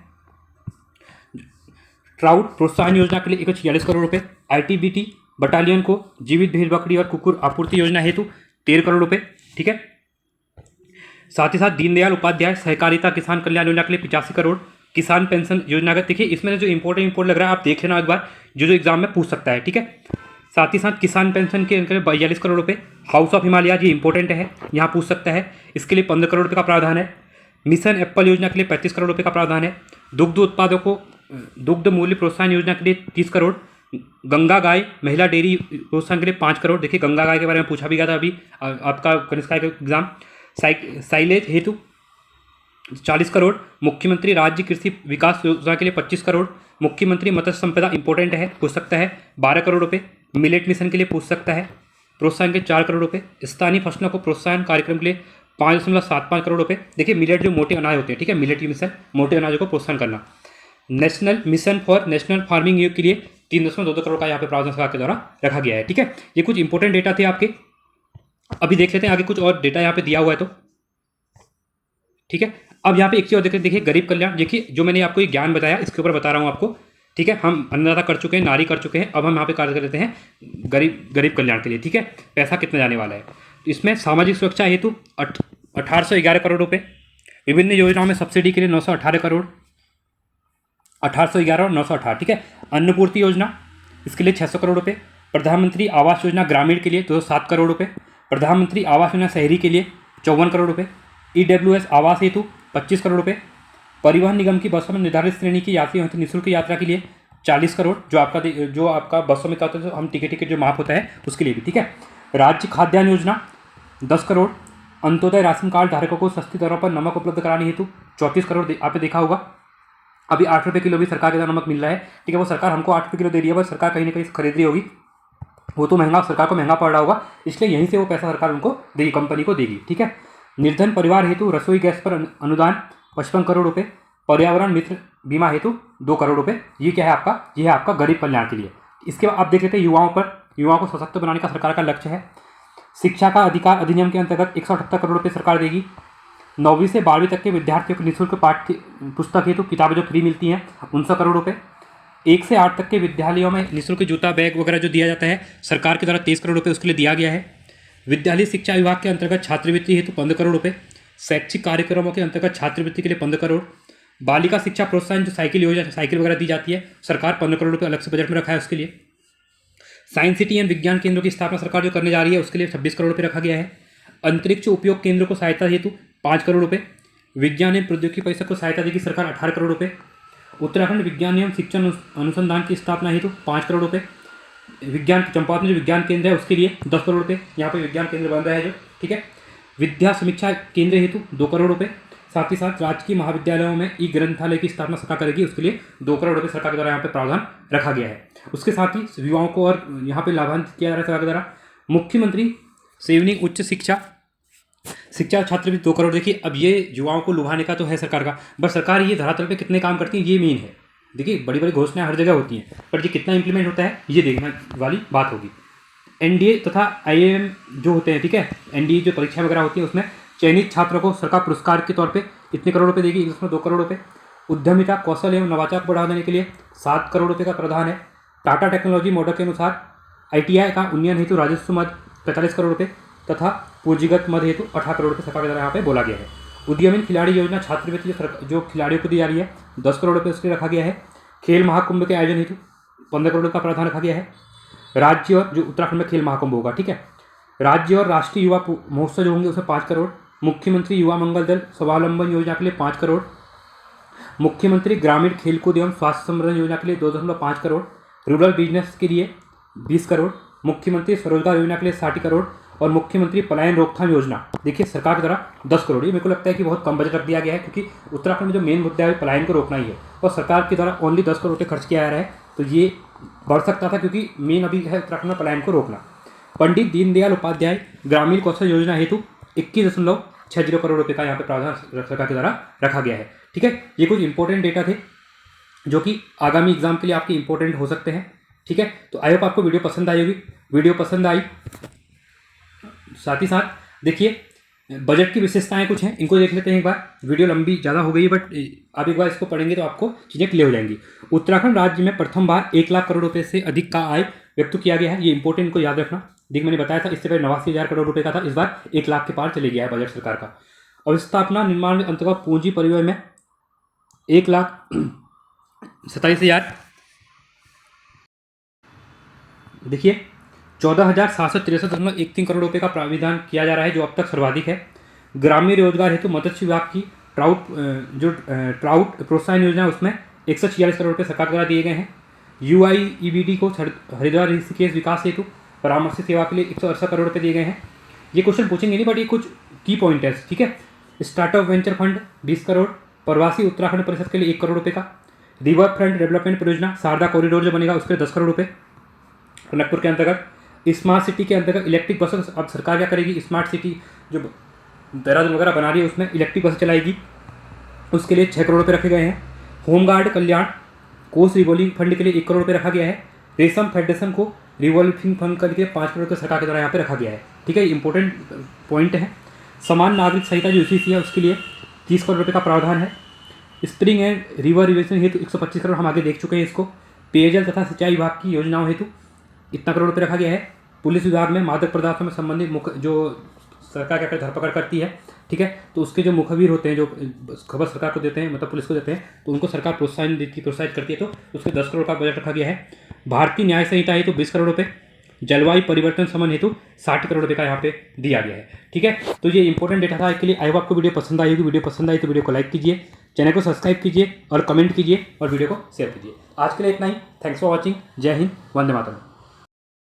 ट्राउट प्रोत्साहन योजना के लिए 146 करोड़ रुपए। आईटीबीटी बटालियन को जीवित भेड़ बकरी और कुकुर आपूर्ति योजना हेतु 13 करोड़ रुपए। ठीक है, साथ ही साथ दीनदयाल उपाध्याय सहकारिता किसान कल्याण योजना के लिए 85 करोड़। किसान पेंशन योजना का देखिए, इसमें जो इंपॉर्टेंट लग रहा है आप देख लेना एक बार, जो एग्जाम में पूछ सकता है। ठीक है, साथ ही साथ किसान पेंशन के 42 करोड़ रुपए। हाउस ऑफ हिमालय ये इंपॉर्टेंट है, यहाँ पूछ सकता है, इसके लिए 15 करोड़ रुपये का प्रावधान है। मिशन एप्पल योजना के लिए 35 करोड़ रुपये का प्रावधान है। दुग्ध उत्पादों को दुग्ध मूल्य प्रोत्साहन योजना के लिए 30 करोड़। गंगा गाय महिला डेयरी प्रोत्साहन के लिए 5 करोड़। देखिए गंगा गाय के बारे में पूछा भी गया था अभी आपका कनिष्का का एग्जाम। साइलेज हेतु 40 करोड़। मुख्यमंत्री राज्य कृषि विकास योजना के लिए 25 करोड़। मुख्यमंत्री मत्स्य संपदा इंपॉर्टेंट है, पूछ सकता है, 12 करोड़ रुपये। मिलेट मिशन के लिए पूछ सकता है, प्रोत्साहन के 4 करोड़ रुपये। स्थानीय फसलों को प्रोत्साहन कार्यक्रम के लिए 5.75 करोड़ रुपये। देखिए मिलेट जो मोटे अनाज होते हैं, ठीक है, मिलेट मिशन मोटे अनाजों को प्रोत्साहन करना। National mission for national farming योग के लिए 3.22 करोड़ का यहाँ पे प्रावधान सरकार के द्वारा रखा गया है। ठीक है, ये कुछ इंपॉर्टेंट डेटा थे आपके। अभी देख लेते हैं आगे कुछ और डेटा यहाँ पे दिया हुआ है तो। ठीक है, अब यहाँ पे एक चीज और देखिए गरीब कल्याण। देखिए जो मैंने आपको ये ज्ञान बताया इसके ऊपर बता रहा हूँ आपको। ठीक है, हम अन्नदाता कर चुके हैं, नारी कर चुके हैं, अब हम यहाँ पे कार्य कर लेते हैं गरीब कल्याण के लिए। ठीक है, पैसा कितना जाने वाला है, तो इसमें सामाजिक सुरक्षा हेतु 1811 करोड़ रुपये। विभिन्न योजनाओं में सब्सिडी के लिए 918 करोड़, 1811 और 918। ठीक है, अन्नपूर्ति योजना इसके लिए 600 करोड़ रुपये। प्रधानमंत्री आवास योजना ग्रामीण के लिए 207 करोड़ रुपये। प्रधानमंत्री आवास योजना शहरी के लिए 54 करोड़ रुपये। ईडब्ल्यूएस आवास हेतु 25 करोड़ रुपये। परिवहन निगम की बसों में निर्धारित श्रेणी की यात्रियों हेतु निःशुल्क यात्रा के लिए 40 करोड़, जो आपका बसों में क्या होता है, हम टिकट जो माफ होता है उसके लिए भी। ठीक है, राज्य खाद्यान्न योजना 10 करोड़। अंत्योदय राशन कार्ड धारकों को सस्ती दरों पर नमक उपलब्ध कराने हेतु 34 करोड़। आपने देखा होगा अभी 8 रुपये किलो भी सरकार के द्वारा नमक मिल रहा है। ठीक है, वो सरकार हमको 8 रुपये किलो दे रही है, बस सरकार कहीं ना कहीं खरीद रही होगी, वो तो महंगा, सरकार को महंगा पड़ रहा होगा, इसलिए यहीं से वो पैसा सरकार उनको देगी, कंपनी को देगी। ठीक है, निर्धन परिवार हेतु रसोई गैस पर अनुदान 55 करोड़ रुपये। पर्यावरण मित्र बीमा हेतु 2 करोड़ रुपये। ये क्या है आपका, ये है आपका गरीब कल्याण के लिए। इसके बाद आप देख लेते हैं युवाओं को सशक्त बनाने का सरकार का लक्ष्य है। शिक्षा का अधिकार अधिनियम के अंतर्गत 178 करोड़ रुपये सरकार देगी। 9वीं से 12वीं तक के विद्यार्थियों को निःशुल्क पाठ्य पुस्तक हेतु किताबें जो फ्री मिलती हैं 19 करोड़ रुपये। 1 से 8 तक के विद्यालयों में निःशुल्क जूता बैग वगैरह जो दिया जाता है सरकार के द्वारा 23 करोड़ रुपये उसके लिए दिया गया है। विद्यालय शिक्षा विभाग के अंतर्गत छात्रवृत्ति हेतु 15 करोड़ रुपये। शैक्षिक कार्यक्रमों के अंतर्गत छात्रवृत्ति के लिए 15 करोड़। बालिका शिक्षा प्रोत्साहन जो साइकिल योजना, साइकिल वगैरह दी जाती है, सरकार 15 करोड़ रुपये अलग से बजट में रखा है उसके लिए। साइंस सिटी एंड विज्ञान केंद्रों की स्थापना सरकार जो करने जा रही है उसके लिए 26 करोड़ रुपये रखा गया है। अंतरिक्ष उपयोग केंद्र को सहायता हेतु 5 करोड़ रुपये। विज्ञान एवं प्रौद्योगिकी परिषद को सहायता देगी सरकार 18 करोड़ रुपये। उत्तराखंड विज्ञान एवं शिक्षण अनुसंधान की स्थापना हेतु 5 करोड़ रुपये। विज्ञान चंपावत में जो विज्ञान केंद्र है उसके लिए 10 करोड़ रुपये, यहाँ पर विज्ञान केंद्र बन रहा है जो। ठीक है, विद्या समीक्षा केंद्र हेतु 2 करोड़ रुपये। साथ ही साथ राजकीय महाविद्यालयों में ई ग्रंथालय की स्थापना सरकार करेगी, उसके लिए 2 करोड़ रुपये सरकार के द्वारा यहाँ पे प्रावधान रखा गया है। उसके साथ ही युवाओं को और यहाँ पे लाभान्वित किया जा रहा है सरकार के द्वारा। मुख्यमंत्री सेवनिंग उच्च शिक्षा छात्रवृत्ति 2 करोड़। देखिए अब ये युवाओं को लुभाने का तो है सरकार का, बस सरकार ये धरातल पे कितने काम करती है ये मेन है। देखिए बड़ी बड़ी घोषणाएं हर जगह होती हैं, पर ये कितना इंप्लीमेंट होता है ये देखने वाली बात होगी। एनडीए तथा आईआईएम जो होते हैं, ठीक है, एनडीए जो परीक्षा वगैरह होती है उसमें चयनित छात्रों को सरकार पुरस्कार के तौर पे इतने करोड़ रुपए देगी, इसमें 2 करोड़ रुपए। उद्यमिता कौशल एवं नवाचार को बढ़ावा देने के लिए 7 करोड़ रुपए का प्रावधान है। टाटा टेक्नोलॉजी मॉडल के अनुसार आईटीआई का उन्नयन हेतु राजस्व मद 45 करोड़ रुपये तथा पूंजीगत मद हेतु 18 करोड़ रुपये सरकार के द्वारा यहाँ पे बोला गया है। उद्यमी खिलाड़ी योजना छात्रवृत्ति जो खिलाड़ियों को दी जा रही है 10 करोड़ रुपये उसके लिए रखा गया है। खेल महाकुंभ के आयोजन हेतु 15 करोड़ का प्रावधान रखा गया है। राज्य और जो उत्तराखंड में खेल महाकुंभ होगा, ठीक है, राज्य और राष्ट्रीय युवा महोत्सव जो होंगे उसमें 5 करोड़। मुख्यमंत्री युवा मंगल दल स्वावलंबन योजना के लिए 5 करोड़। मुख्यमंत्री ग्रामीण खेलकूद एवं स्वास्थ्य संवर्धन योजना के लिए 2.5 करोड़। रूरल बिजनेस के लिए 20 करोड़। मुख्यमंत्री स्वरोजगार योजना के लिए 60 करोड़ और मुख्यमंत्री पलायन रोकथाम योजना देखिए सरकार के द्वारा 10 करोड़। ये मेरे को लगता है कि बहुत कम बजट रख दिया गया है, क्योंकि उत्तराखंड में जो मेन मुद्दा है पलायन को रोकना ही है और सरकार के द्वारा ओनली 10 करोड़ रुपये खर्च किया जा रहा है। तो ये बढ़ सकता था क्योंकि मेन अभी है उत्तराखंड में पलायन को रोकना। पंडित दीनदयाल उपाध्याय ग्रामीण कौशल योजना हेतु 21.60 करोड़ रुपये का यहाँ पे प्रावधान सरकार के द्वारा रखा गया है। ठीक है, ये कुछ इंपॉर्टेंट डेटा थे जो कि आगामी एग्जाम के लिए आपके इंपॉर्टेंट हो सकते हैं। ठीक है, तो आई होप आपको वीडियो पसंद आई होगी। वीडियो पसंद आई साथ ही साथ देखिए बजट की विशेषताएं कुछ हैं, इनको देख लेते हैं एक बार। वीडियो लंबी ज़्यादा हो गई है, बट आप एक बार इसको पढ़ेंगे तो आपको चीज़ें क्लियर हो जाएंगी। उत्तराखंड राज्य में प्रथम बार 1 लाख करोड़ रुपए से अधिक का आय व्यक्त किया गया है। ये इंपॉर्टेंट, इनको याद रखना। देखिए मैंने बताया था इससे पहले 89,000 करोड़ रुपए का था, इस बार 1 लाख के पार चले गया है बजट सरकार का। अवस्थापना निर्माण अंतर्गत पूंजी परिव्यय में 1,47,000, देखिए 14,763.13 करोड़ रुपए का प्राविधान किया जा रहा है, जो अब तक सर्वाधिक है। ग्रामीण रोजगार हेतु मत्स्य विभाग की ट्राउट प्रोत्साहन योजना, उसमें 146 करोड़ रुपए सरकार द्वारा दिए गए हैं। UIEBD को हरिद्वार ऋषिकेश विकास हेतु परामर्श सेवा के लिए 168 करोड़ रुपए दिए गए हैं। ये क्वेश्चन पूछेंगे नहीं, बट ये कुछ की पॉइंट है, ठीक है। स्टार्टअप वेंचर फंड 20 करोड़, प्रवासी उत्तराखंड परिषद के लिए 1 करोड़ रुपए का। रिवर फ्रंट डेवलपमेंट परियोजना शारदा कॉरिडोर जो बनेगा उसके लिए 10 करोड़ रुपए टनकपुर के अंतर्गत। स्मार्ट सिटी के अंतर्गत इलेक्ट्रिक बसेस, अब सरकार क्या करेगी, स्मार्ट सिटी जो देहरादून वगैरह बना रही है उसमें इलेक्ट्रिक बसें चलाएगी, उसके लिए 6 करोड़ रुपये रखे गए हैं। होमगार्ड कल्याण कोष रिवॉल्विंग फंड के लिए 1 करोड़ रुपये रखा गया है। रेशम फेडरेशन को रिवॉल्विंग फंड करके 5 करोड़ रुपये सरकार के द्वारा यहाँ पे रखा गया है, ठीक है। इंपॉर्टेंट पॉइंट है। समान नागरिक संहिता जो UCC है उसके लिए 30 करोड़ रुपये का प्रावधान है। स्प्रिंग एंड रिवर रिवेशन हेतु 125 करोड़, हम आगे देख चुके हैं इसको। पेयजल तथा सिंचाई विभाग की योजनाओं हेतु इतना करोड़ रुपये रखा गया है। पुलिस विभाग में मादक पदार्थों में संबंधित जो सरकार क्या करती है, धरपकड़ करती है, ठीक है, तो उसके जो मुखबिर होते हैं, जो खबर सरकार को देते हैं, मतलब पुलिस को देते हैं, तो उनको सरकार प्रोत्साहित करती है, तो उसके 10 करोड़ का बजट रखा गया है। भारतीय न्याय संहिता हेतु 20 करोड़ रुपये, जलवायु परिवर्तन समन हेतु 60 करोड़ रुपये का यहाँ पे दिया गया है, ठीक है। तो ये इंपॉर्टेंट डेटा था, इसके लिए आई होप आपको वीडियो पसंद आई होगी। वीडियो पसंद आई तो वीडियो को लाइक कीजिए, चैनल को सब्सक्राइब कीजिए और कमेंट कीजिए और वीडियो को शेयर कीजिए। आज के लिए इतना ही। Thanks for watching. जय हिंद, वंदे मातरम।